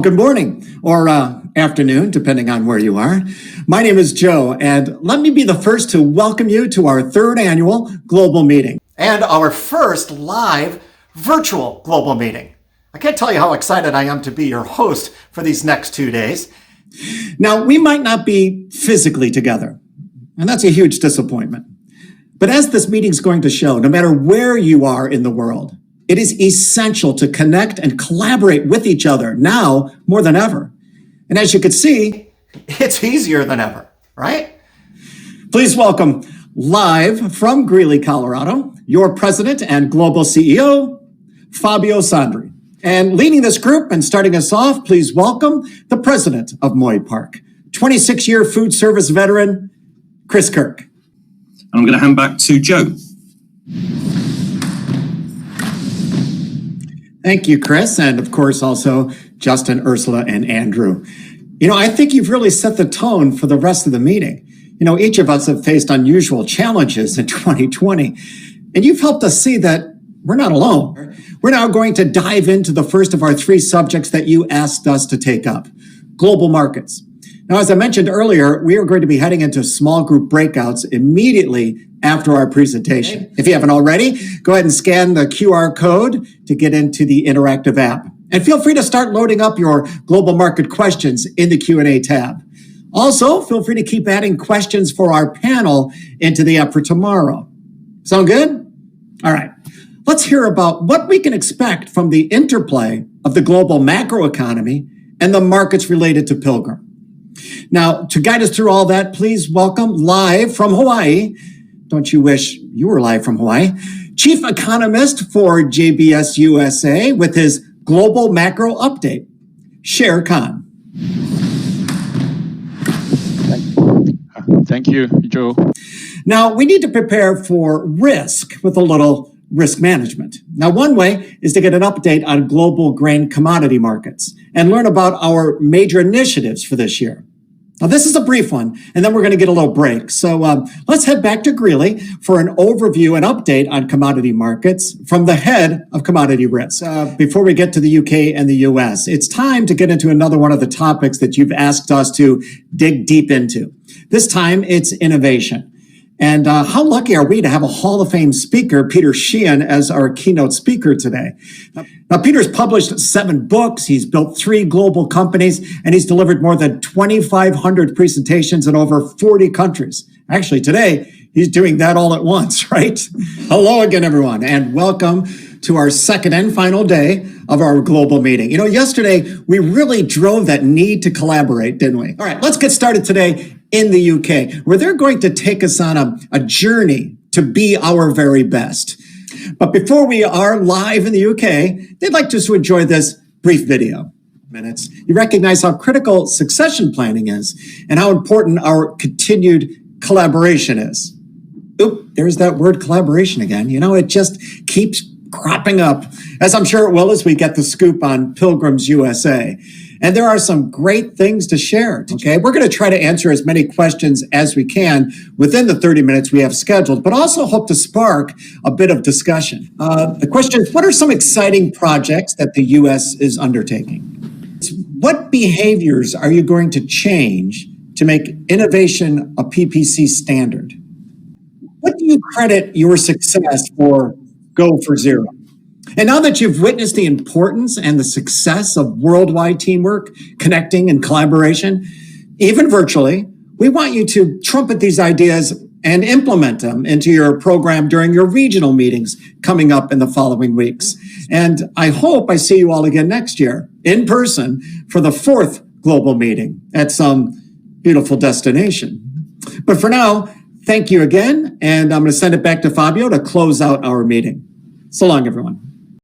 Good morning or afternoon, depending on where you are. My name is Joe, and let me be the first to welcome you to our third annual global meeting and our first live virtual global meeting. I can't tell you how excited I am to be your host for these next 2 days. Now, we might not be physically together, and that's a huge disappointment. But as this meeting's going to show, no matter where you are in the world, it is essential to connect and collaborate with each other now more than ever. And as you can see, it's easier than ever, right? Please welcome live from Greeley, Colorado, your president and global CEO, Fabio Sandri. And leading this group and starting us off, please welcome the president of Moy Park, 26-year food service veteran, Chris Kirk. I'm going to hand back to Joe. Thank you, Chris, and of course also Justin, Ursula, and Andrew. I think you've really set the tone for the rest of the meeting. Each of us have faced unusual challenges in 2020, and you've helped us see that we're not alone. We're now going to dive into the first of our three subjects that you asked us to take up, global markets. Now, as I mentioned earlier, we are going to be heading into small group breakouts immediately after our presentation. If you haven't already, go ahead and scan the QR code to get into the interactive app. And feel free to start loading up your global market questions in the Q&A tab. Also, feel free to keep adding questions for our panel into the app for tomorrow. Sound good? All right. Let's hear about what we can expect from the interplay of the global macroeconomy and the markets related to Pilgrim. Now, to guide us through all that, please welcome live from Hawaii. Don't you wish you were live from Hawaii? Chief economist for JBS USA with his global macro update, Sher Khan. Thank you, Joe. Now, we need to prepare for risk with a little risk management. Now, one way is to get an update on global grain commodity markets and learn about our major initiatives for this year. Now, this is a brief one, and then we're going to get a little break. So let's head back to Greeley for an overview and update on commodity markets from the head of commodity risk. Before we get to the UK and the US, it's time to get into another one of the topics that you've asked us to dig deep into. This time, it's innovation. And how lucky are we to have a Hall of Fame speaker, Peter Sheehan, as our keynote speaker today. Now, Peter's published 7 books, he's built 3 global companies, and he's delivered more than 2,500 presentations in over 40 countries. Actually, today, he's doing that all at once, right? Hello again, everyone, and welcome to our second and final day of our global meeting. Yesterday, we really drove that need to collaborate, didn't we? All right, let's get started today in the UK, where they're going to take us on a journey to be our very best. But before we are live in the UK, they'd like us to enjoy this brief video. You recognize how critical succession planning is and how important our continued collaboration is. Oop, there's that word collaboration again. It just keeps cropping up, as I'm sure it will as we get the scoop on Pilgrims USA. And there are some great things to share, okay? We're going to try to answer as many questions as we can within the 30 minutes we have scheduled, but also hope to spark a bit of discussion. The question is, what are some exciting projects that the U.S. is undertaking? What behaviors are you going to change to make innovation a PPC standard? What do you credit your success for Go for Zero? And now that you've witnessed the importance and the success of worldwide teamwork, connecting and collaboration, even virtually, we want you to trumpet these ideas and implement them into your program during your regional meetings coming up in the following weeks. And I hope I see you all again next year in person for the 4th global meeting at some beautiful destination. But for now, thank you again, and I'm going to send it back to Fabio to close out our meeting. So long, everyone.